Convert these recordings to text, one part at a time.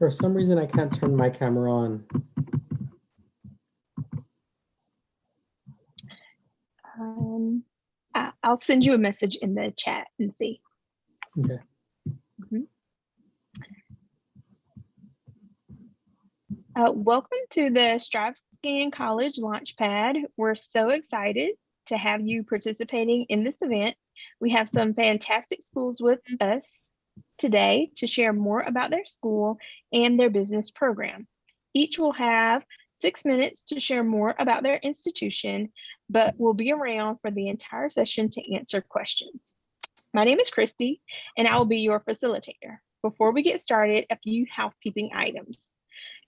For some reason, I can't turn my camera on. I'll send you a message in the chat and see. Okay. Welcome to the StriveScan College Launchpad. We're so excited to have you participating in this event. We have some fantastic schools with us today to share more about their school and their business program. Each will have 6 minutes to share more about their institution, but we'll be around for the entire session to answer questions. My name is Christy, and I will be your facilitator. Before we get started, a few housekeeping items.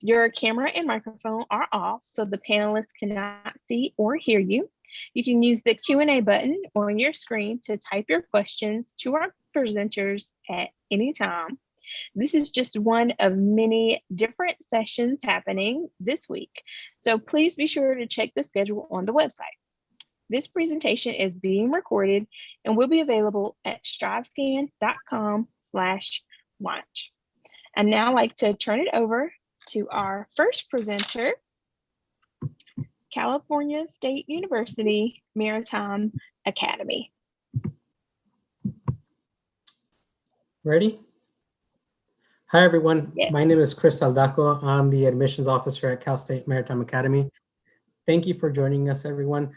Your camera and microphone are off, so the panelists cannot see or hear you. You can use the Q&A button on your screen to type your questions to our presenters at any time. This is just one of many different sessions happening this week, so please be sure to check the schedule on the website. This presentation is being recorded and will be available at strivescan.com/launch. I'd now like to turn it over to our first presenter, California State University Maritime Academy. Ready? Hi, everyone. Yes. My name is Chris Aldaco. I'm the admissions officer at Cal State Maritime Academy. Thank you for joining us, everyone.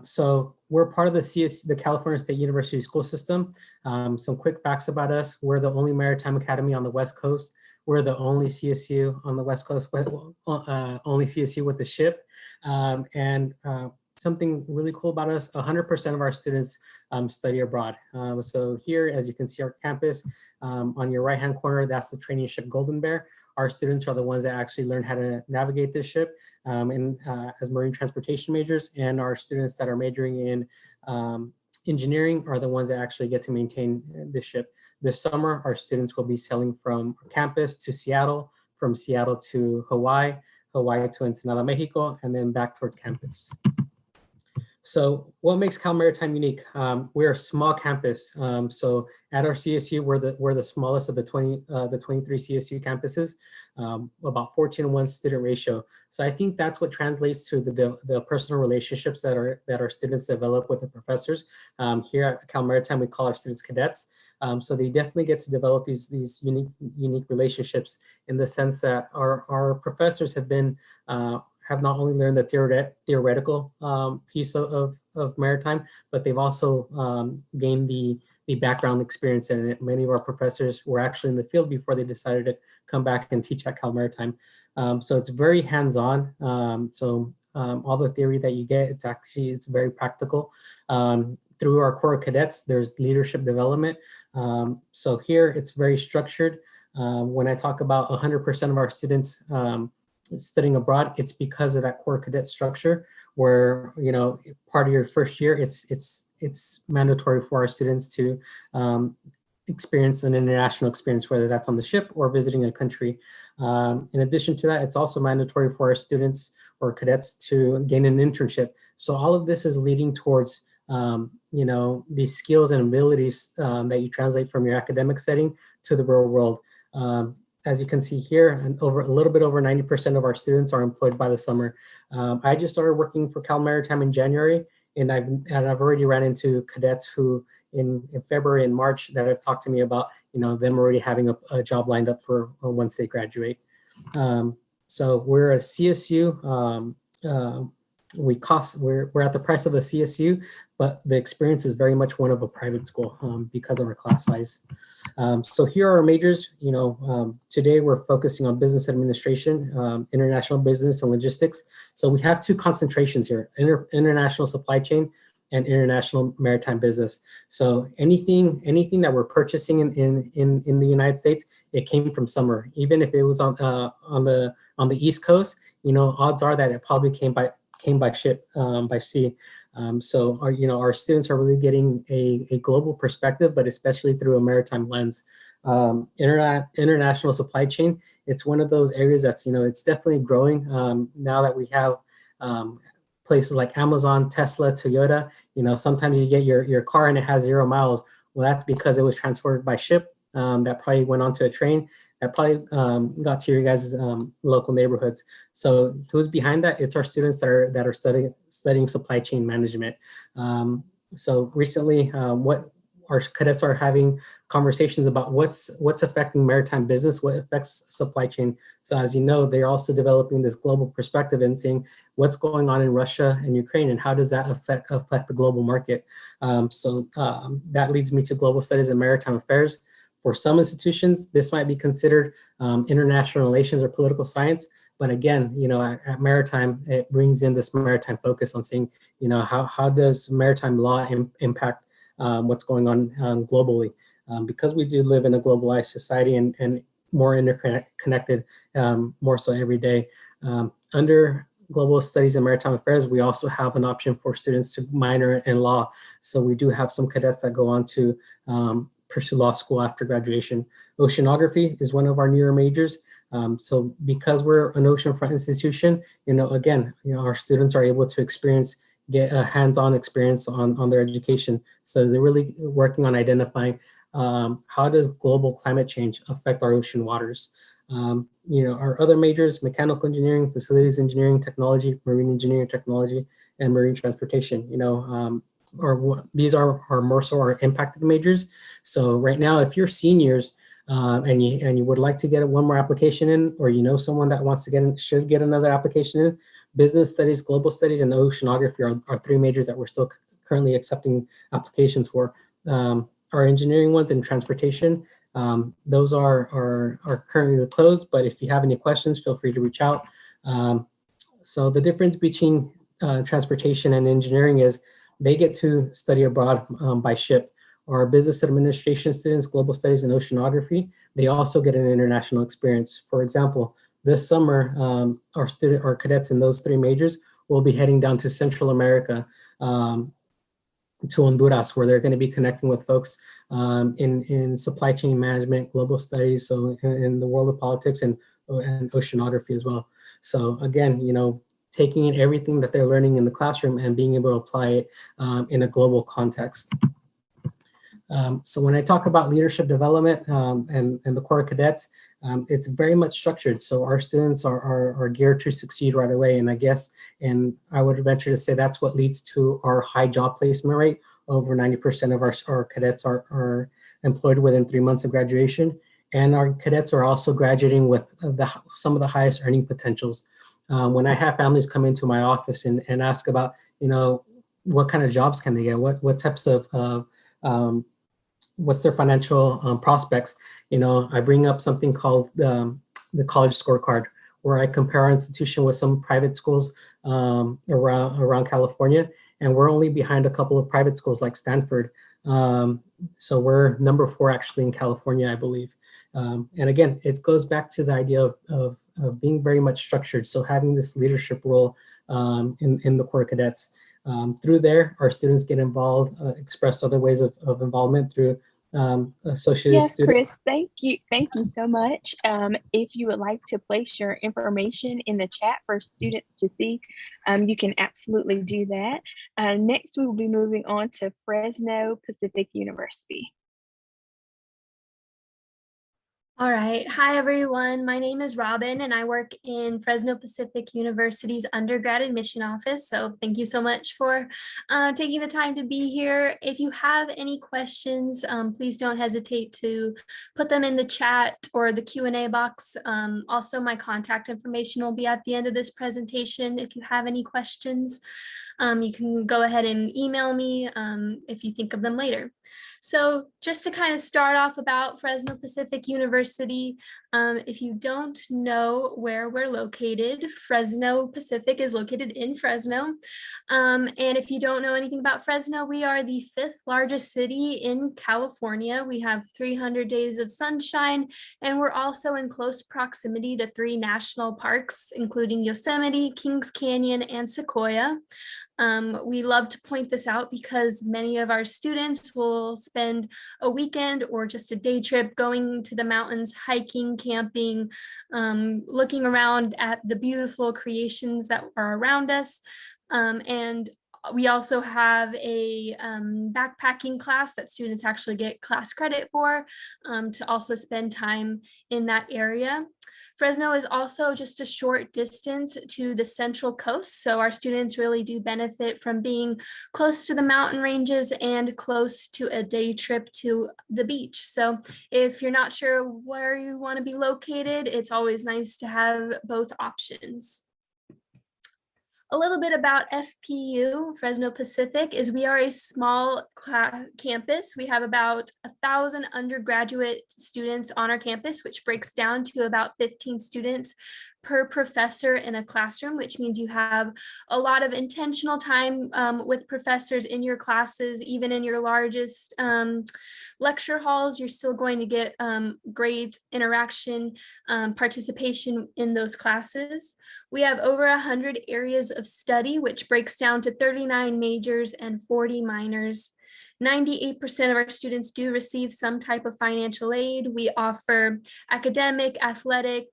So we're part of the California State University school system. Some quick facts about us. We're the only maritime academy on the West Coast. We're the only CSU on the West Coast, only CSU with a ship. Something really cool about us, 100% of our students study abroad. So here, as you can see our campus, on your right-hand corner, that's the training ship Golden Bear. Our students are the ones that actually learn how to navigate this ship as marine transportation majors, and our students that are majoring in engineering are the ones that actually get to maintain this ship. This summer, our students will be sailing from campus to Seattle, from Seattle to Hawaii, Hawaii to Ensenada, Mexico, and then back toward campus. So what makes Cal Maritime unique? We're a small campus. So at our CSU, we're the smallest of the 23 CSU campuses, about 14:1 student ratio. So I think that's what translates to the personal relationships that our students develop with the professors. Here at Cal Maritime, we call our students cadets. So they definitely get to develop these unique relationships in the sense that our professors have not only learned the theoretical piece of maritime, but they've also gained the background experience in it. Many of our professors were actually in the field before they decided to come back and teach at Cal Maritime. So it's very hands-on. All the theory that you get, it's very practical. Through our core cadets, there's leadership development. So here it's very structured. When I talk about 100% of our students studying abroad, it's because of that core cadet structure where, part of your first year, it's mandatory for our students to experience an international experience, whether that's on the ship or visiting a country. In addition to that, it's also mandatory for our students or cadets to gain an internship. So all of this is leading towards these skills and abilities that you translate from your academic setting to the real world. As you can see here, and a little bit over 90% of our students are employed by the summer. I just started working for Cal Maritime in January, and I've already ran into cadets who in February and March that have talked to me about them already having a job lined up for once they graduate. So we're a CSU. We're at the price of a CSU, but the experience is very much one of a private school because of our class size. So here are our majors. Today we're focusing on business administration, international business and logistics. So we have two concentrations here: international supply chain and international maritime business. So anything that we're purchasing in the United States, it came from somewhere. Even if it was on the East Coast, odds are that it probably came by ship, by sea. So our students are really getting a global perspective, but especially through a maritime lens. International supply chain, it's one of those areas that's, it's definitely growing now that we have places like Amazon, Tesla, Toyota. Sometimes you get your car and it has 0 miles. Well, that's because it was transported by ship that probably went onto a train that probably got to your guys' local neighborhoods. So who's behind that? It's our students that are studying supply chain management. So recently, what our cadets are having conversations about what's affecting maritime business, what affects supply chain. So as you know, they're also developing this global perspective and seeing what's going on in Russia and Ukraine and how does that affect the global market. That leads me to global studies and maritime affairs. For some institutions, this might be considered international relations or political science. But again, at Maritime, it brings in this maritime focus on seeing, how does maritime law impact what's going on globally? Because we do live in a globalized society and more interconnected, more so every day. Under global studies and maritime affairs, we also have an option for students to minor in law. So we do have some cadets that go on to pursue law school after graduation. Oceanography is one of our newer majors. So because we're an oceanfront institution, again, our students are able to get a hands-on experience on their education. So they're really working on identifying how does global climate change affect our ocean waters. Our other majors: mechanical engineering, facilities engineering, technology, marine engineering technology, and marine transportation. These are more so our impacted majors. So right now, if you're seniors and you would like to get one more application in, or someone that wants to should get another application in, business studies, global studies, and oceanography are three majors that we're still currently accepting applications for. Our engineering ones and transportation, those are currently closed, but if you have any questions, feel free to reach out. So the difference between transportation and engineering is they get to study abroad by ship. Our business administration students, global studies and oceanography, they also get an international experience. For example, this summer, our cadets in those three majors will be heading down to Central America, to Honduras, where they're going to be connecting with folks in supply chain management, global studies, so in the world of politics and oceanography as well. So again, taking in everything that they're learning in the classroom and being able to apply it in a global context. So when I talk about leadership development and the Corps of Cadets, it's very much structured. So our students are geared to succeed right away. And I would venture to say that's what leads to our high job placement rate. Over 90% of our cadets are employed within 3 months of graduation. And our cadets are also graduating with some of the highest earning potentials. When I have families come into my office and ask about, what kind of jobs can they get? What types of what's their financial prospects? I bring up something called the college scorecard, where I compare our institution with some private schools around California, and we're only behind a couple of private schools like Stanford. So we're number 4 actually in California, I believe. And again, it goes back to the idea of being very much structured. So having this leadership role in the Corps of Cadets. Through there, our students get involved, express other ways of involvement through associated students. Chris, thank you so much. If you would like to place your information in the chat for students to see, you can absolutely do that. Next, we will be moving on to Fresno Pacific University. All right. Hi, everyone. My name is Robin, and I work in Fresno Pacific University's undergrad admission office. So thank you so much for taking the time to be here. If you have any questions, please don't hesitate to put them in the chat or the Q&A box. Also, my contact information will be at the end of this presentation. If you have any questions, you can go ahead and email me if you think of them later. So just to kind of start off about Fresno Pacific University, if you don't know where we're located, Fresno Pacific is located in Fresno. And if you don't know anything about Fresno, we are the 5th largest city in California. We have 300 days of sunshine, and we're also in close proximity to 3 national parks, including Yosemite, Kings Canyon, and Sequoia. We love to point this out because many of our students will spend a weekend or just a day trip going to the mountains, hiking, camping, looking around at the beautiful creations that are around us. And We also have a backpacking class that students actually get class credit for, to also spend time in that area. Fresno is also just a short distance to the Central Coast, so our students really do benefit from being close to the mountain ranges and close to a day trip to the beach. So if you're not sure where you want to be located, it's always nice to have both options. A little bit about FPU, Fresno Pacific, is we are a small campus. We have about 1,000 undergraduate students on our campus, which breaks down to about 15 students per professor in a classroom, which means you have a lot of intentional time with professors in your classes. Even in your largest lecture halls, you're still going to get great interaction, participation in those classes. We have over 100 areas of study, which breaks down to 39 majors and 40 minors. 98% of our students do receive some type of financial aid. We offer academic, athletic,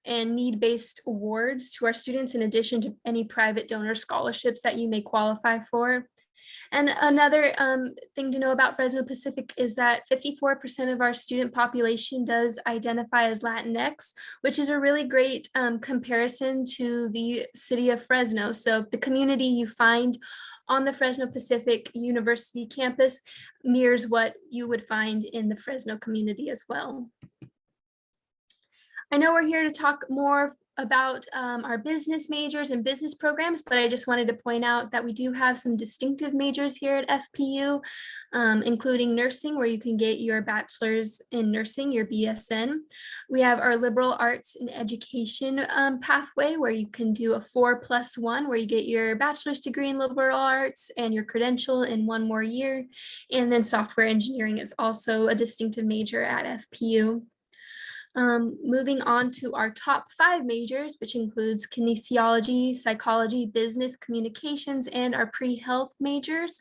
and need-based awards to our students, in addition to any private donor scholarships that you may qualify for. And another thing to know about Fresno Pacific is that 54% of our student population does identify as Latinx, which is a really great comparison to the city of Fresno. So the community you find on the Fresno Pacific University campus mirrors what you would find in the Fresno community as well. I know we're here to talk more about our business majors and business programs, but I just wanted to point out that we do have some distinctive majors here at FPU, including nursing, where you can get your bachelor's in nursing, your BSN. We have our liberal arts and education pathway, where you can do a 4+1, where you get your bachelor's degree in liberal arts and your credential in 1 more year. And then software engineering is also a distinctive major at FPU. Moving on to our top 5 majors, which includes kinesiology, psychology, business, communications, and our pre-health majors.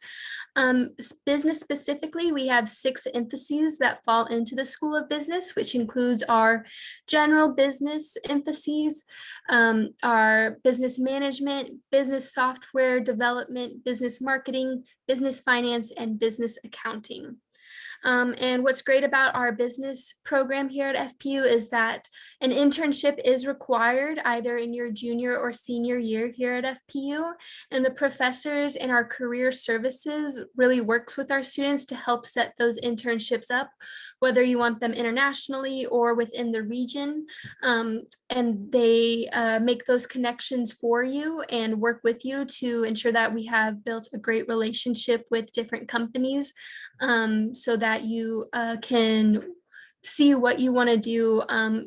Business specifically, we have 6 emphases that fall into the School of Business, which includes our general business emphases, our business management, business software development, business marketing, business finance, and business accounting. And what's great about our business program here at FPU is that an internship is required either in your junior or senior year here at FPU. And the professors in our career services really works with our students to help set those internships up, whether you want them internationally or within the region. And they make those connections for you and work with you to ensure that we have built a great relationship with different companies, so that you can see what you want to do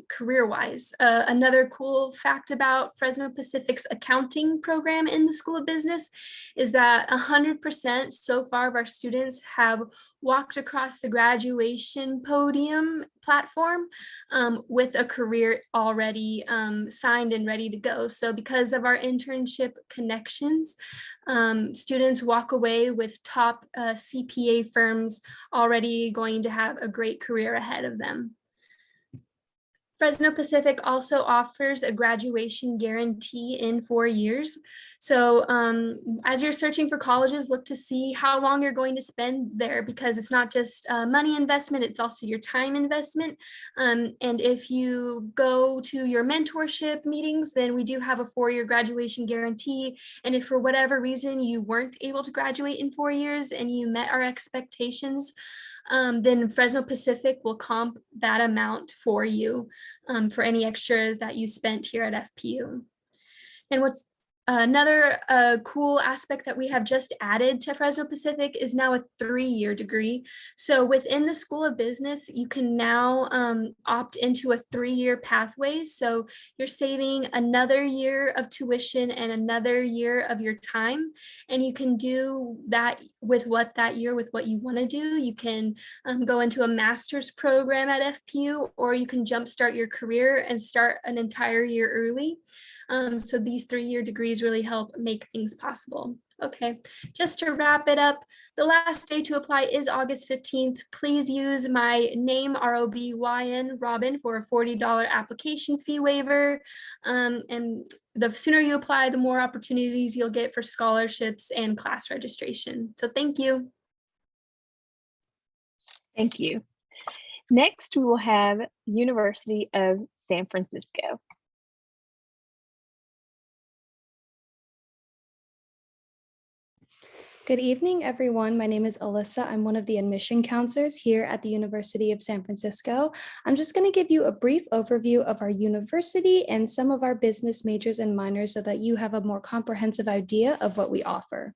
career-wise. Another cool fact about Fresno Pacific's accounting program in the School of Business is that 100% so far of our students have walked across the graduation podium platform with a career already signed and ready to go. So because of our internship connections, students walk away with top CPA firms already going to have a great career ahead of them. Fresno Pacific also offers a graduation guarantee in 4 years. So as you're searching for colleges, look to see how long you're going to spend there, because it's not just money investment, it's also your time investment. And if you go to your mentorship meetings, then we do have a 4-year graduation guarantee. And if for whatever reason you weren't able to graduate in 4 years and you met our expectations, then Fresno Pacific will comp that amount for you for any extra that you spent here at FPU. And what's another cool aspect that we have just added to Fresno Pacific is now a 3-year degree. So within the School of Business, you can now opt into a 3-year pathway. So you're saving another year of tuition and another year of your time. And you can do that with what you want to do. You can go into a master's program at FPU, or you can jumpstart your career and start an entire year early. So these 3-year degrees really help make things possible. Okay, just to wrap it up, the last day to apply is August 15th. Please use my name, ROBYN, Robin, for a $40 application fee waiver. And the sooner you apply, the more opportunities you'll get for scholarships and class registration. So thank you. Thank you. Next, we will have University of San Francisco. Good evening, everyone. My name is Alyssa. I'm one of the admission counselors here at the University of San Francisco. I'm just going to give you a brief overview of our university and some of our business majors and minors so that you have a more comprehensive idea of what we offer.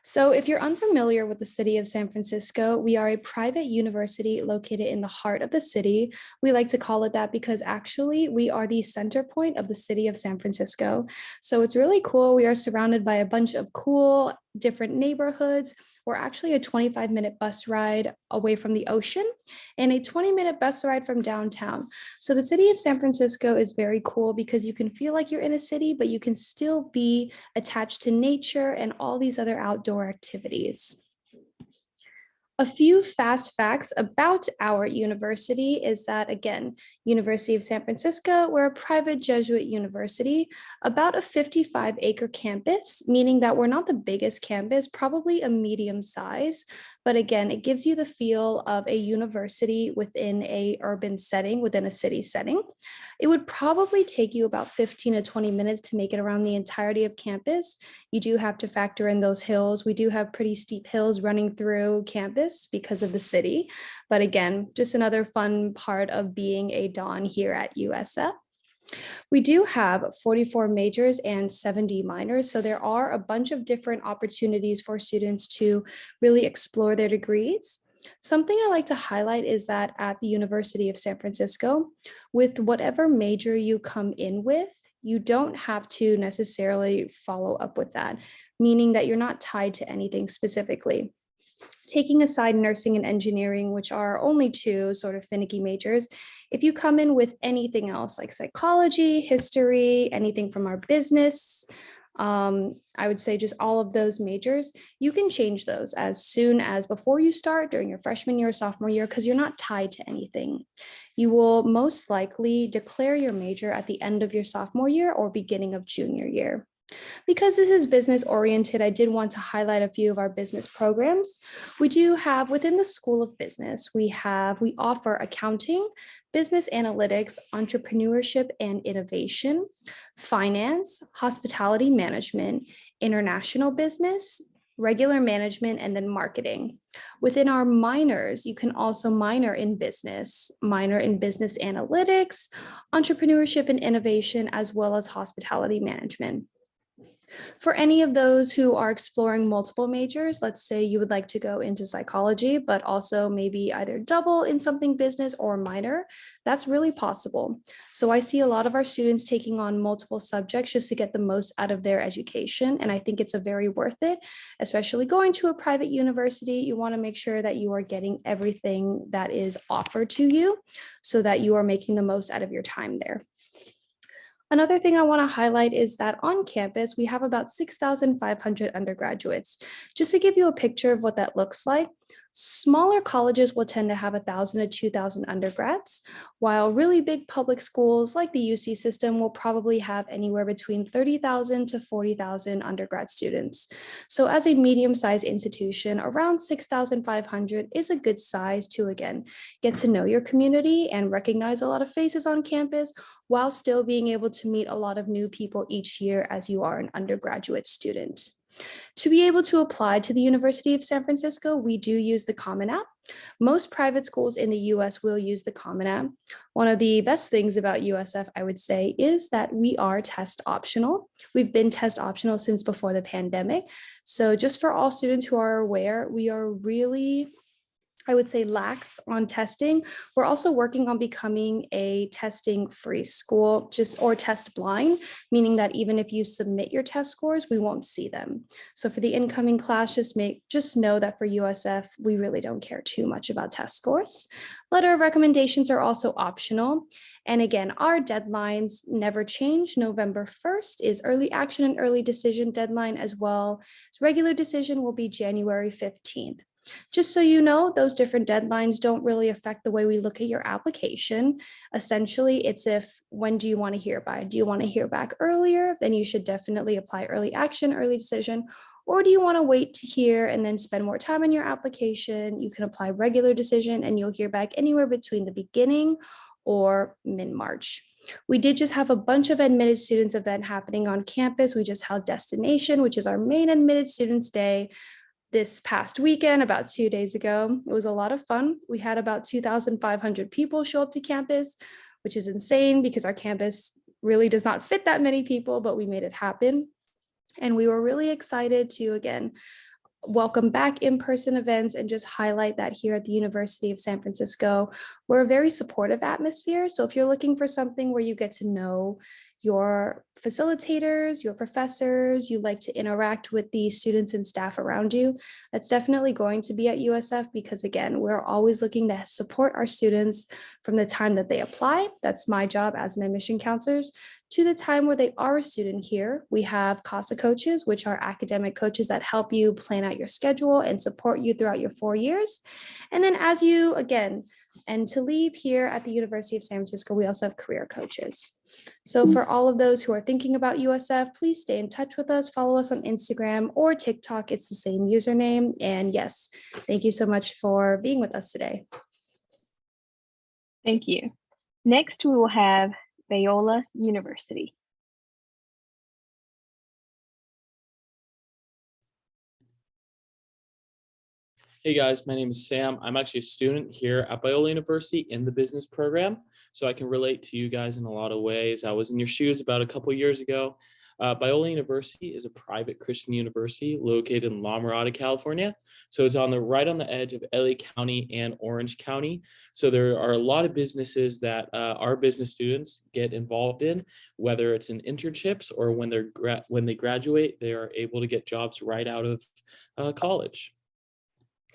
So if you're unfamiliar with the city of San Francisco, we are a private university located in the heart of the city. We like to call it that because actually we are the center point of the city of San Francisco. So it's really cool. We are surrounded by a bunch of cool different neighborhoods. We're actually a 25-minute bus ride away from the ocean and a 20-minute bus ride from downtown. So the city of San Francisco is very cool because you can feel like you're in a city, but you can still be attached to nature and all these other outdoor activities. A few fast facts about our university is that, again, University of San Francisco, we're a private Jesuit university, about a 55-acre campus, meaning that we're not the biggest campus, probably a medium size. But again, it gives you the feel of a university within an urban setting, within a city setting. It would probably take you about 15 to 20 minutes to make it around the entirety of campus. You do have to factor in those hills. We do have pretty steep hills running through campus because of the city. But again, just another fun part of being a Don here at USF. We do have 44 majors and 70 minors, so there are a bunch of different opportunities for students to really explore their degrees. Something I like to highlight is that at the University of San Francisco, with whatever major you come in with, you don't have to necessarily follow up with that, meaning that you're not tied to anything specifically. Taking aside nursing and engineering, which are only two sort of finicky majors, if you come in with anything else like psychology, history, anything from our business, I would say just all of those majors, you can change those as soon as before you start during your freshman year or sophomore year, because you're not tied to anything. You will most likely declare your major at the end of your sophomore year or beginning of junior year. Because this is business oriented, I did want to highlight a few of our business programs. We do have within the School of Business, we offer accounting, business analytics, entrepreneurship and innovation, finance, hospitality management, international business, regular management, and then marketing. Within our minors, you can also minor in business analytics, entrepreneurship and innovation, as well as hospitality management. For any of those who are exploring multiple majors, let's say you would like to go into psychology, but also maybe either double in something business or minor, that's really possible. So I see a lot of our students taking on multiple subjects just to get the most out of their education. And I think it's a very worth it, especially going to a private university. You want to make sure that you are getting everything that is offered to you so that you are making the most out of your time there. Another thing I want to highlight is that on campus, we have about 6,500 undergraduates. Just to give you a picture of what that looks like, smaller colleges will tend to have 1,000 to 2,000 undergrads, while really big public schools like the UC system will probably have anywhere between 30,000 to 40,000 undergrad students. So as a medium-sized institution, around 6,500 is a good size to, again, get to know your community and recognize a lot of faces on campus, while still being able to meet a lot of new people each year as you are an undergraduate student. To be able to apply to the University of San Francisco, we do use the Common App. Most private schools in the US will use the Common App. One of the best things about USF, I would say, is that we are test optional. We've been test optional since before the pandemic. So just for all students who are aware, we are really I would say, lax on testing, we're also working on becoming a testing-free school, or test blind, meaning that even if you submit your test scores, we won't see them. So for the incoming class, just know that for USF, we really don't care too much about test scores. Letter of recommendations are also optional. And again, our deadlines never change. November 1st is early action and early decision deadline, as well as regular decision will be January 15th. Just so you know, those different deadlines don't really affect the way we look at your application. Essentially, it's when do you want to hear by? Do you want to hear back earlier? Then you should definitely apply early action, early decision. Or do you want to wait to hear and then spend more time on your application? You can apply regular decision and you'll hear back anywhere between the beginning or mid-March. We did just have a bunch of admitted students event happening on campus. We just held Destination, which is our main admitted students day, this past weekend, about 2 days ago. It was a lot of fun. We had about 2,500 people show up to campus, which is insane because our campus really does not fit that many people, but we made it happen. And we were really excited to, again, welcome back in-person events and just highlight that here at the University of San Francisco, we're a very supportive atmosphere. So if you're looking for something where you get to know your facilitators, your professors, you like to interact with the students and staff around you, that's definitely going to be at USF, because again, we're always looking to support our students from the time that they apply. That's my job as an admission counselors, to the time where they are a student here. We have CASA coaches, which are academic coaches that help you plan out your schedule and support you throughout your 4 years. And then as you, again, and to leave here at the University of San Francisco, we also have career coaches. So for all of those who are thinking about USF, please stay in touch with us. Follow us on Instagram or TikTok. It's the same username. And yes, thank you so much for being with us today. Thank you. Next, we will have Biola University. Hey guys, my name is Sam. I'm actually a student here at Biola University in the business program, so I can relate to you guys in a lot of ways. I was in your shoes about a couple years ago. Biola University is a private Christian university located in La Mirada, California. So it's right on the edge of LA County and Orange County. So there are a lot of businesses that our business students get involved in, whether it's in internships or when they graduate, they are able to get jobs right out of college.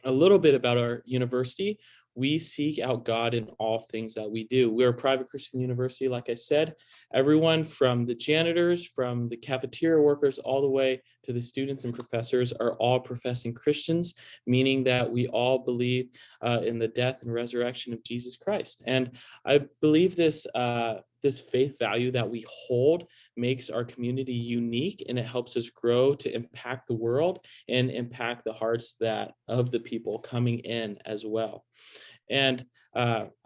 A little bit about our university. We seek out God in all things that we do. We're a private Christian university, like I said. Everyone from the janitors, from the cafeteria workers, all the way to the students and professors are all professing Christians, meaning that we all believe in the death and resurrection of Jesus Christ. And I believe this faith value that we hold makes our community unique, and it helps us grow to impact the world and impact the hearts of the people coming in as well. And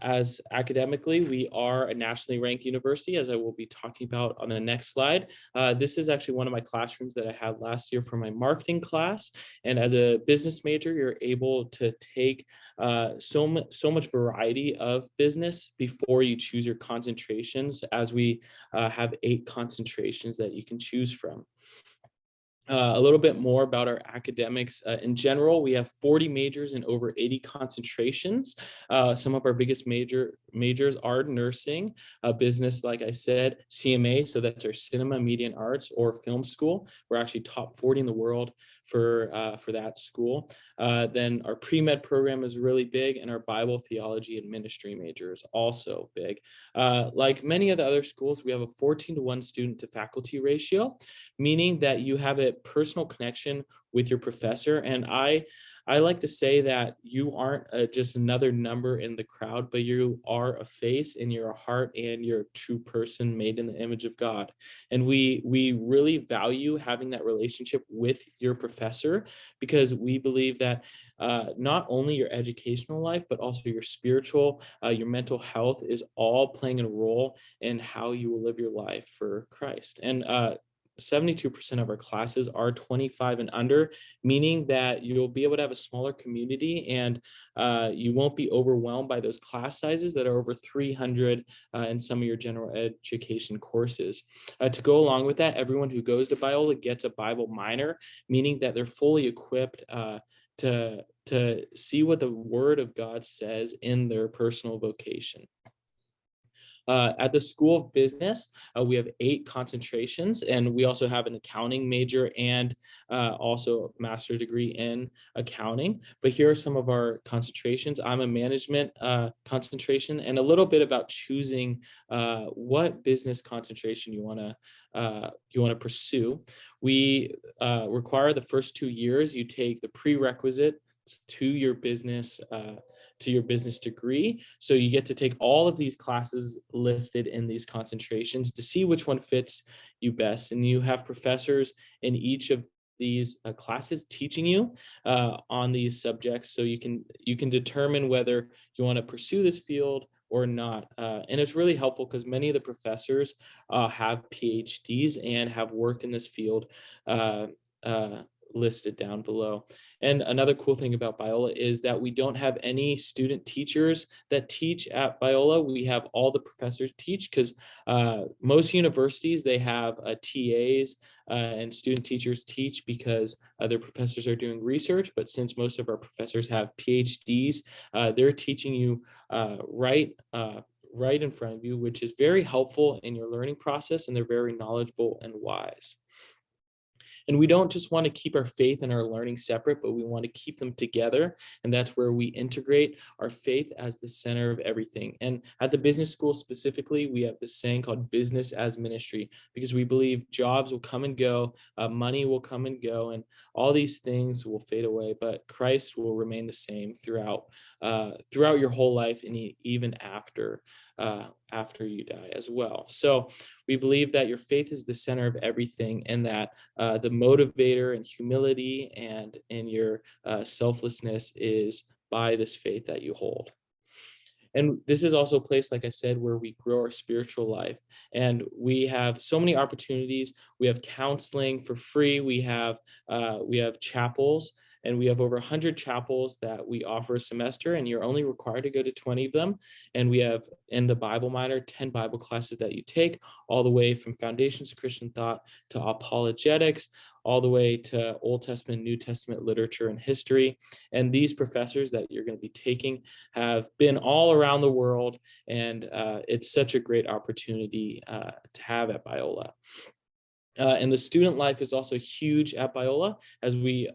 as academically, we are a nationally ranked university, as I will be talking about on the next slide. This is actually one of my classrooms that I had last year for my marketing class. And as a business major, you're able to take so much variety of business before you choose your concentrations, as we have 8 concentrations that you can choose from. A little bit more about our academics. In general, we have 40 majors and over 80 concentrations. Some of our biggest majors are nursing, business, like I said, CMA, so that's our cinema, media, and arts, or film school. We're actually top 40 in the world for that school. Then our pre-med program is really big, and our Bible, theology, and ministry major is also big. Like many of the other schools, we have a 14-to-1 student to faculty ratio, meaning that you have a personal connection with your professor. And I like to say that you aren't just another number in the crowd, but you are a face, and you're a heart, and you're a true person made in the image of God. And we really value having that relationship with your professor, because we believe that not only your educational life, but also your spiritual, your mental health is all playing a role in how you will live your life for Christ. And 72% of our classes are 25 and under, meaning that you'll be able to have a smaller community, and you won't be overwhelmed by those class sizes that are over 300 in some of your general education courses. To go along with that, everyone who goes to Biola gets a Bible minor, meaning that they're fully equipped to see what the Word of God says in their personal vocation. At the School of Business, we have 8 concentrations, and we also have an accounting major and also a master's degree in accounting. But here are some of our concentrations. I'm a management concentration, and a little bit about choosing what business concentration you want to pursue. We require the first 2 years you take the prerequisite to your business degree. So you get to take all of these classes listed in these concentrations to see which one fits you best. And you have professors in each of these classes teaching you on these subjects, so you can determine whether you want to pursue this field or not. And it's really helpful because many of the professors have PhDs and have worked in this field listed down below. And another cool thing about Biola is that we don't have any student teachers that teach at Biola. We have all the professors teach, because most universities, they have TAs and student teachers teach because their professors are doing research. But since most of our professors have PhDs, they're teaching you right in front of you, which is very helpful in your learning process, and they're very knowledgeable and wise. And we don't just want to keep our faith and our learning separate, but we want to keep them together. And that's where we integrate our faith as the center of everything. And at the business school specifically, we have this saying called business as ministry, because we believe jobs will come and go, money will come and go, and all these things will fade away, but Christ will remain the same throughout your whole life, and even after you die as well. So we believe that your faith is the center of everything, and that the motivator and humility and in your selflessness is by this faith that you hold. And this is also a place, like I said, where we grow our spiritual life. And we have so many opportunities. We have counseling for free. We have chapels, and we have over 100 chapels that we offer a semester, and you're only required to go to 20 of them. And we have, in the Bible minor, 10 Bible classes that you take, all the way from Foundations of Christian Thought to Apologetics, all the way to Old Testament, New Testament literature and history. And these professors that you're going to be taking have been all around the world, and it's such a great opportunity to have at Biola. And the student life is also huge at Biola, as we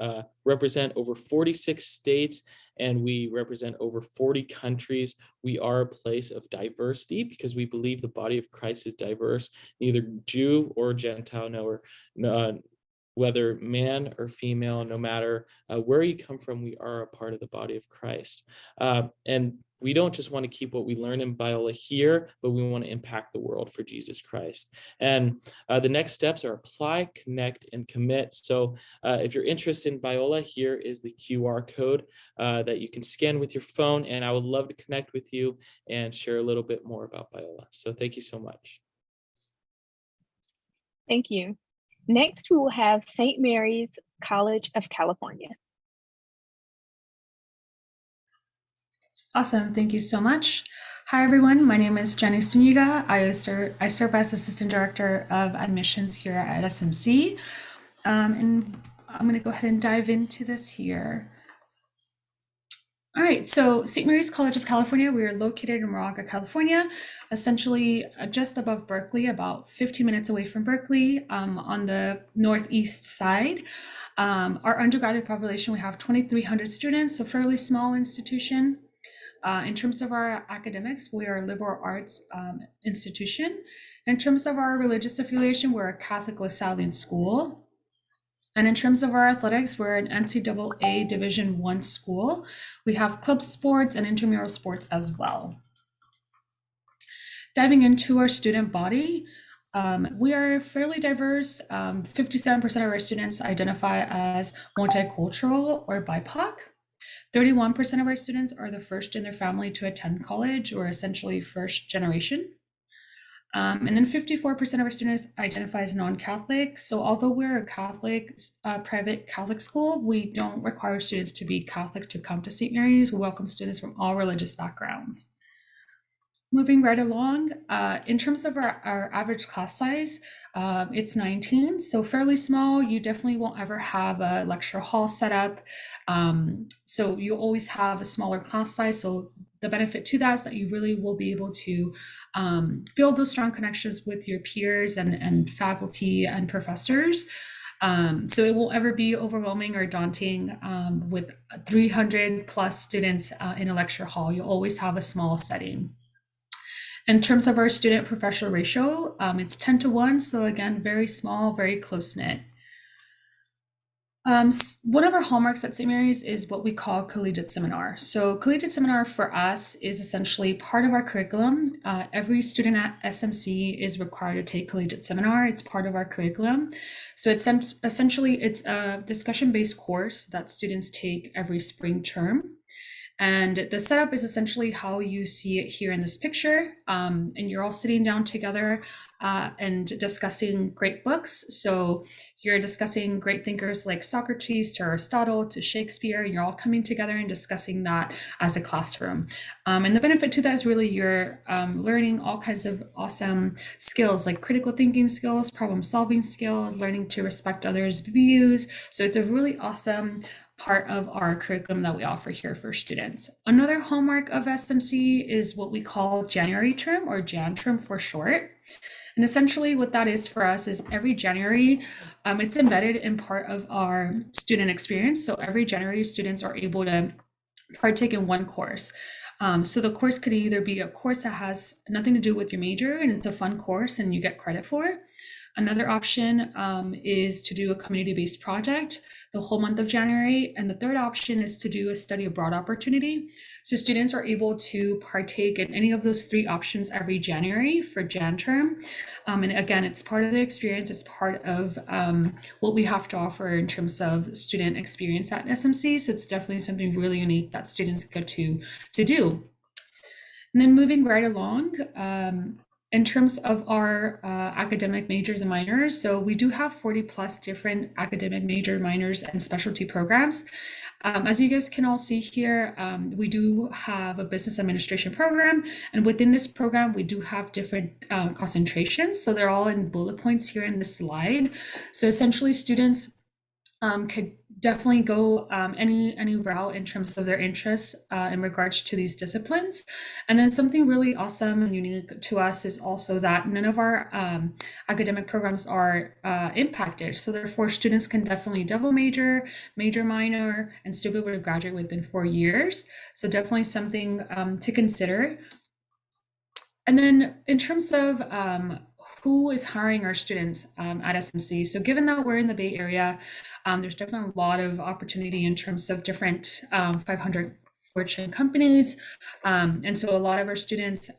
represent over 46 states and we represent over 40 countries. We are a place of diversity because we believe the body of Christ is diverse, neither Jew or Gentile, whether man or female, no matter where you come from, we are a part of the body of Christ. And we don't just want to keep what we learn in Biola here, but we want to impact the world for Jesus Christ. And the next steps are apply, connect, and commit. So if you're interested in Biola, here is the QR code that you can scan with your phone. And I would love to connect with you and share a little bit more about Biola. So thank you so much. Thank you. Next, we will have St. Mary's College of California. Awesome, thank you so much. Hi everyone, my name is Jenny Suniga. I serve as Assistant Director of Admissions here at SMC. And I'm gonna go ahead and dive into this here. All right, so St. Mary's College of California, we are located in Moraga, California, essentially just above Berkeley, about 15 minutes away from Berkeley, on the northeast side. Our undergraduate population, we have 2,300 students, so fairly small institution. In terms of our academics, we are a liberal arts institution. In terms of our religious affiliation, we're a Catholic Lasallian school. And in terms of our athletics, we're an NCAA Division I school. We have club sports and intramural sports as well. Diving into our student body, we are fairly diverse. 57% of our students identify as multicultural or BIPOC. 31% of our students are the first in their family to attend college, or essentially first generation. And then 54% of our students identify as non-Catholic. So although we're a Catholic, private Catholic school, we don't require students to be Catholic to come to St. Mary's. We welcome students from all religious backgrounds. Moving right along, in terms of our average class size, it's 19, so fairly small. You definitely won't ever have a lecture hall set up. So you always have a smaller class size. So the benefit to that is that you really will be able to build those strong connections with your peers and faculty and professors. So it won't ever be overwhelming or daunting with 300 plus students in a lecture hall. You'll always have a small setting. In terms of our student professional ratio, it's 10-1. So again, very small, very close knit. One of our hallmarks at St. Mary's is what we call collegiate seminar. So collegiate seminar for us is essentially part of our curriculum. Every student at SMC is required to take collegiate seminar. It's part of our curriculum. So it's essentially, it's a discussion-based course that students take every spring term. And the setup is essentially how you see it here in this picture. And you're all sitting down together and discussing great books. So you're discussing great thinkers like Socrates to Aristotle to Shakespeare. You're all coming together and discussing that as a classroom. And the benefit to that is really you're learning all kinds of awesome skills like critical thinking skills, problem solving skills, learning to respect others' views. So it's a really awesome part of our curriculum that we offer here for students. Another hallmark of SMC is what we call January term, or Jan term for short. And essentially what that is for us is every January, it's embedded in part of our student experience. So every January, students are able to partake in one course. So the course could either be a course that has nothing to do with your major and it's a fun course and you get credit for. Another option is to do a community-based project the whole month of January. And the third option is to do a study abroad opportunity. So students are able to partake in any of those three options every January for Jan term. And again, it's part of the experience. It's part of what we have to offer in terms of student experience at SMC. So it's definitely something really unique that students get to do. And then moving right along, in terms of our academic majors and minors, so we do have 40 plus different academic major, minors, and specialty programs. As you guys can all see here, we do have a business administration program, and within this program, we do have different concentrations. So they're all in bullet points here in this slide. So essentially students could definitely go any route in terms of their interests in regards to these disciplines. And then something really awesome and unique to us is also that none of our academic programs are impacted. So therefore students can definitely double major, minor, and still be able to graduate within 4 years. So definitely something to consider. And then in terms of who is hiring our students at SMC, so given that we're in the Bay Area, there's definitely a lot of opportunity in terms of different 500 Fortune companies. And so a lot of our students,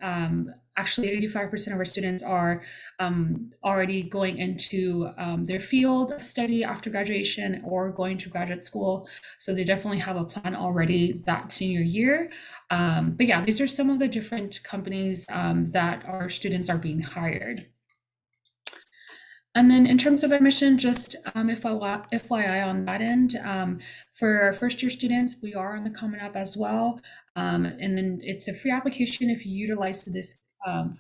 actually 85% of our students are already going into their field of study after graduation or going to graduate school. So they definitely have a plan already that senior year. But yeah, these are some of the different companies that our students are being hired. And then in terms of admission, just FYI on that end, for our first year students, we are on the Common App as well. And then it's a free application if you utilize this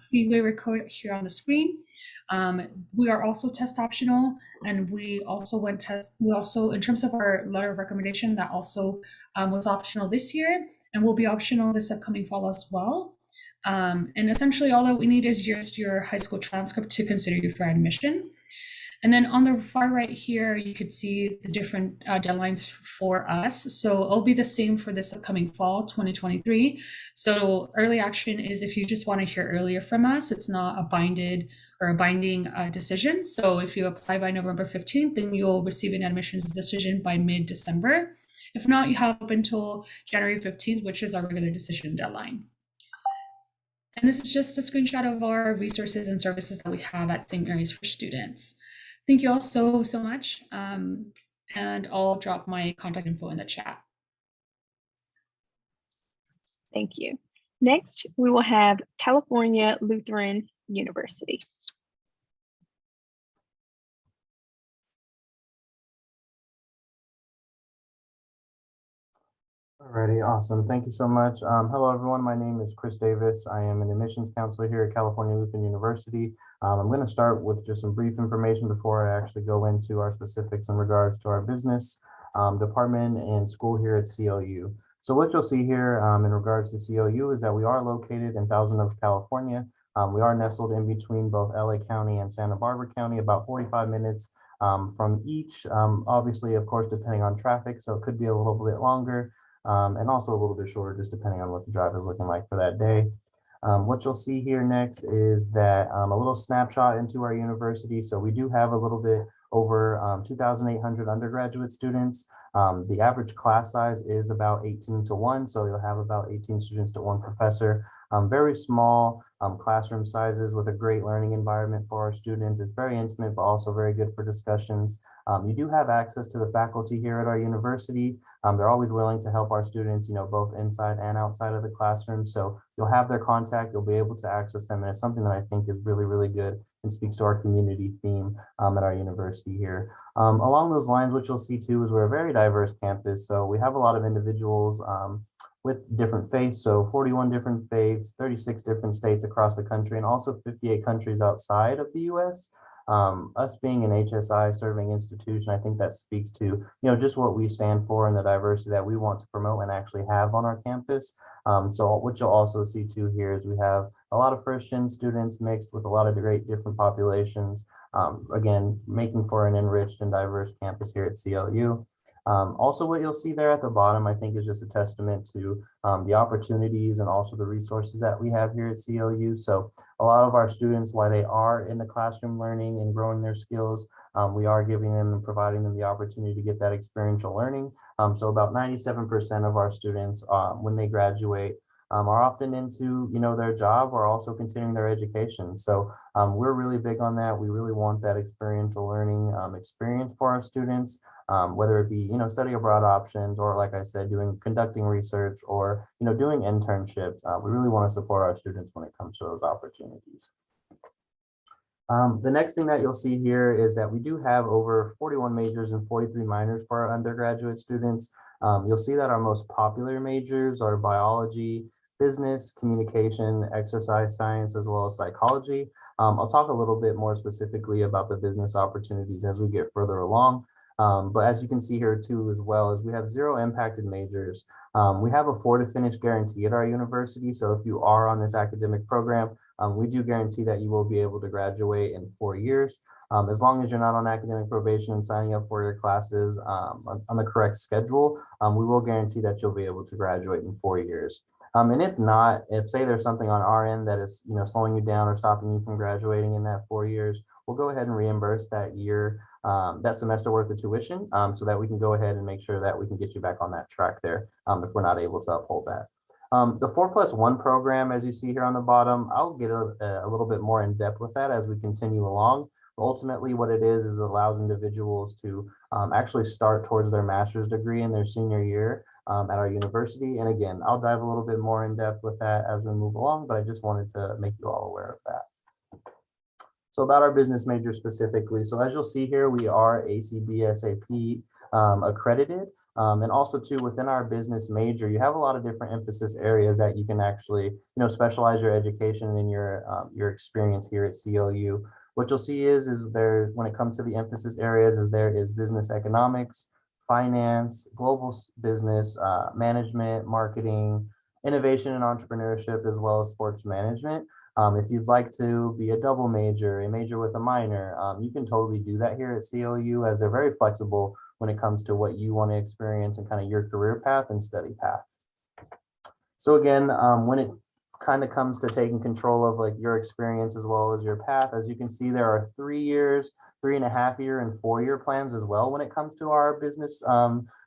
fee waiver code here on the screen. We are also test optional, and we also in terms of our letter of recommendation, that also was optional this year and will be optional this upcoming fall as well. And essentially all that we need is just your high school transcript to consider you for admission. And then on the far right here, you could see the different deadlines for us. So it'll be the same for this upcoming fall 2023. So early action is if you just want to hear earlier from us, it's not a binding decision. So if you apply by November 15th, then you'll receive an admissions decision by mid-December. If not, you have up until January 15th, which is our regular decision deadline. And this is just a screenshot of our resources and services that we have at St. Mary's for students. Thank you all so much. And I'll drop my contact info in the chat. Thank you. Next, we will have California Lutheran University. All Alrighty, awesome. Thank you so much. Hello, everyone. My name is Chris Davis. I am an admissions counselor here at California Lutheran University. I'm going to start with just some brief information before I actually go into our specifics in regards to our business department and school here at CLU. So what you'll see here in regards to CLU is that we are located in Thousand Oaks, California. We are nestled in between both LA County and Santa Barbara County, about 45 minutes from each, obviously, of course, depending on traffic. So it could be a little bit longer. And also a little bit shorter, just depending on what the drive is looking like for that day. What you'll see here next is that a little snapshot into our university. So we do have a little bit over 2,800 undergraduate students. The average class size is about 18 to 1, so you'll have about 18 students to 1 professor. Very small classroom sizes with a great learning environment for our students. It's very intimate, but also very good for discussions. You do have access to the faculty here at our university. They're always willing to help our students, both inside and outside of the classroom. So you'll have their contact, you'll be able to access them. And it's something that I think is really, really good and speaks to our community theme at our university here. Along those lines, what you'll see too is we're a very diverse campus. So we have a lot of individuals with different faiths. So 41 different faiths, 36 different states across the country, and also 58 countries outside of the US. Us being an HSI serving institution, I think that speaks to, just what we stand for and the diversity that we want to promote and actually have on our campus. So what you'll also see too here is we have a lot of Christian students mixed with a lot of great different populations. Again, making for an enriched and diverse campus here at CLU. Also, what you'll see there at the bottom, I think, is just a testament to the opportunities and also the resources that we have here at CLU. So a lot of our students, while they are in the classroom learning and growing their skills, we are giving them and providing them the opportunity to get that experiential learning. So about 97% of our students, when they graduate, are often into, their job or also continuing their education. So we're really big on that. We really want that experiential learning experience for our students. Whether it be, study abroad options, or like I said, conducting research, or, doing internships. We really want to support our students when it comes to those opportunities. The next thing that you'll see here is that we do have over 41 majors and 43 minors for our undergraduate students. You'll see that our most popular majors are biology, business, communication, exercise science, as well as psychology. I'll talk a little bit more specifically about the business opportunities as we get further along. But as you can see here too, as well, as we have 0 impacted majors. We have a 4 to finish guarantee at our university. So if you are on this academic program, we do guarantee that you will be able to graduate in 4 years. As long as you're not on academic probation and signing up for your classes on the correct schedule, we will guarantee that you'll be able to graduate in 4 years. And if not, if say there's something on our end that is, slowing you down or stopping you from graduating in that 4 years, we'll go ahead and reimburse that year, that semester worth of tuition, so that we can go ahead and make sure that we can get you back on that track there if we're not able to uphold that. The 4+1 program, as you see here on the bottom, I'll get a little bit more in depth with that as we continue along. But ultimately, what it is it allows individuals to actually start towards their master's degree in their senior year at our university. And again, I'll dive a little bit more in depth with that as we move along, but I just wanted to make you all aware of that. So about our business major specifically. So as you'll see here, we are ACBSAP accredited. And also too, within our business major, you have a lot of different emphasis areas that you can actually, specialize your education and your experience here at CLU. What you'll see is there, when it comes to the emphasis areas, there is business economics, finance, global business, management, marketing, innovation and entrepreneurship, as well as sports management. If you'd like to be a double major, a major with a minor, you can totally do that here at CLU, as they're very flexible when it comes to what you want to experience and kind of your career path and study path. So again, when it kind of comes to taking control of like your experience as well as your path, as you can see, there are 3 years, 3.5 year and 4 year plans as well when it comes to our business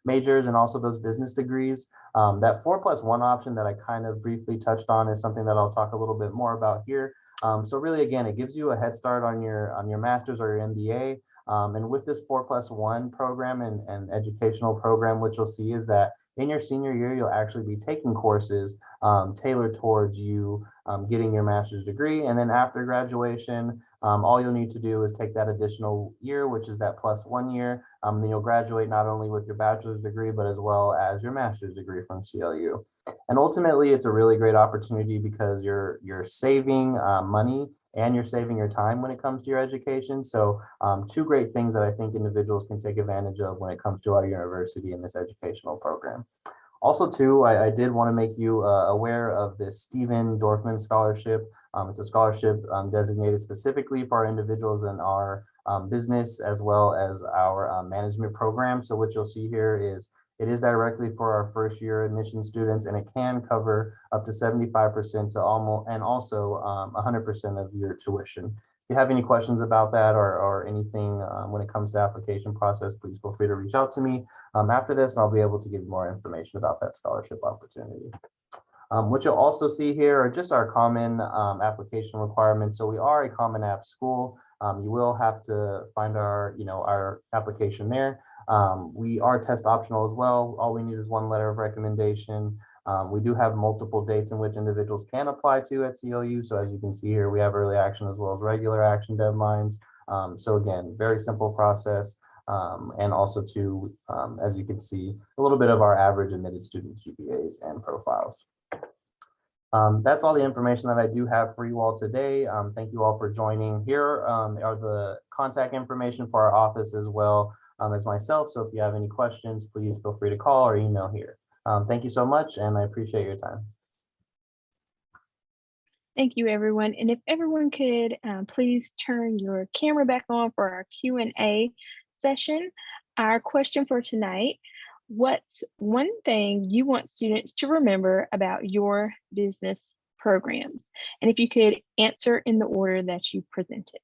majors and also those business degrees. That 4+1 option that I kind of briefly touched on is something that I'll talk a little bit more about here. So really, again, it gives you a head start on your master's or your MBA. And with this 4+1 program and educational program, what you'll see is that in your senior year, you'll actually be taking courses tailored towards you getting your master's degree. And then after graduation, all you'll need to do is take that additional year, which is that +1 year, Then you'll graduate not only with your bachelor's degree, but as well as your master's degree from CLU. And ultimately, it's a really great opportunity because you're saving money and you're saving your time when it comes to your education. So two great things that I think individuals can take advantage of when it comes to our university and this educational program. Also, too, I did want to make you aware of this Stephen Dorfman Scholarship. It's a scholarship designated specifically for our individuals in our business as well as our management program. So what you'll see here is it is directly for our first year admission students, and it can cover up to 75% to almost, and also 100% of your tuition. If you have any questions about that or anything when it comes to application process, please feel free to reach out to me after this, and I'll be able to give you more information about that scholarship opportunity. What you'll also see here are just our common application requirements. So we are a Common App school. You will have to find our application there. We are test optional as well. All we need is one letter of recommendation. We do have multiple dates in which individuals can apply to at CLU. So as you can see here, we have early action as well as regular action deadlines. So again, very simple process. And also to, as you can see, a little bit of our average admitted student GPAs and profiles. That's all the information that I do have for you all today. Thank you all for joining. Here are the contact information for our office as well as myself. So if you have any questions, please feel free to call or email here. Thank you so much, and I appreciate your time. Thank you, everyone. And if everyone could please turn your camera back on for our Q&A session. Our question for tonight: what's one thing you want students to remember about your business programs? And if you could answer in the order that you presented.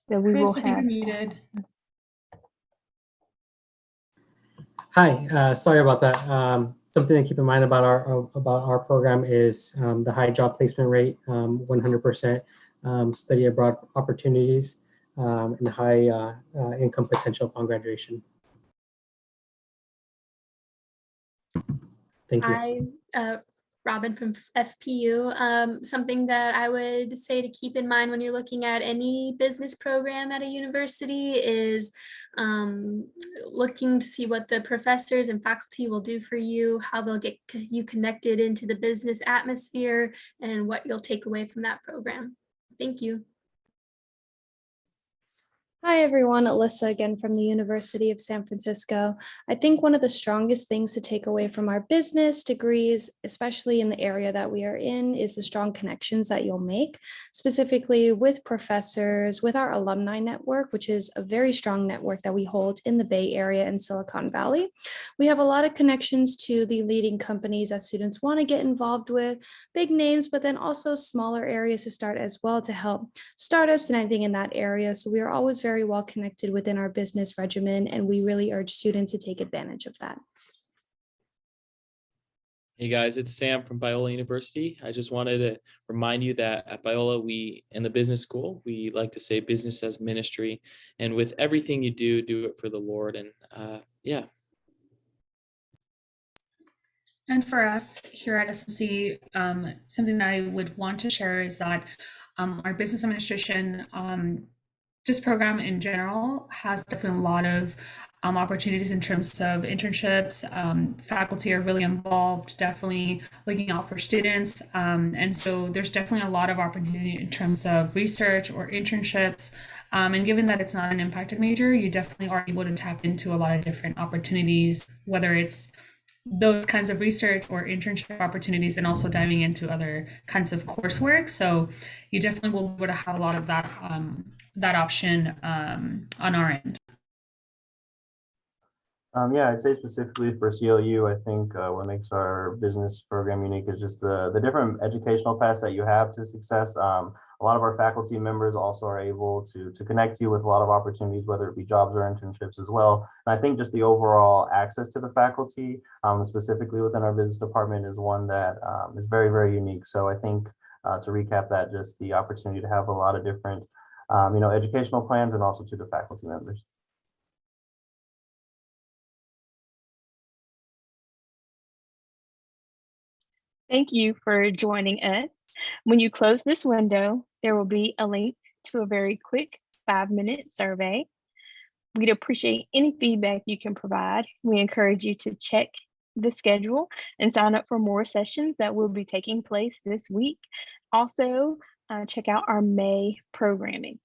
Then we will Chris, I think have. you're muted. Hi, sorry about that. Something to keep in mind about our program is the high job placement rate, 100% study abroad opportunities, and high income potential upon graduation. Thank you. Robin from FPU. Something that I would say to keep in mind when you're looking at any business program at a university is looking to see what the professors and faculty will do for you, how they'll get you connected into the business atmosphere, and what you'll take away from that program. Thank you. Hi everyone, Alyssa again from the University of San Francisco. I think one of the strongest things to take away from our business degrees, especially in the area that we are in, is the strong connections that you'll make, specifically with professors, with our alumni network, which is a very strong network that we hold in the Bay Area and Silicon Valley. We have a lot of connections to the leading companies that students want to get involved with, big names, but then also smaller areas to start as well to help startups and anything in that area. So we are always very well connected within our business regimen, and we really urge students to take advantage of that. Hey guys, it's Sam from Biola University. I just wanted to remind you that at Biola, in the business school, we like to say business as ministry, and with everything you do it for the Lord. And yeah. And for us here at SMC, something that I would want to share is that our business administration this program in general has definitely a lot of opportunities in terms of internships. Faculty are really involved, definitely looking out for students. And so there's definitely a lot of opportunity in terms of research or internships. And given that it's not an impacted major, you definitely are able to tap into a lot of different opportunities, whether it's those kinds of research or internship opportunities, and also diving into other kinds of coursework. So you definitely will be able to have a lot of that that option on our end. Yeah, I'd say specifically for CLU, I think what makes our business program unique is just the different educational paths that you have to success. A lot of our faculty members also are able to connect you with a lot of opportunities, whether it be jobs or internships as well. And I think just the overall access to the faculty, specifically within our business department, is one that is very, very unique. So I think to recap that, just the opportunity to have a lot of different, educational plans, and also to the faculty members. Thank you for joining us. When you close this window, there will be a link to a very quick 5-minute survey. We'd appreciate any feedback you can provide. We encourage you to check the schedule and sign up for more sessions that will be taking place this week. Also, check out our May programming.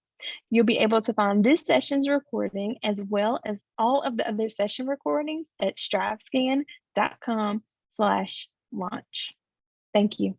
You'll be able to find this session's recording as well as all of the other session recordings at strivescan.com/launch. Thank you.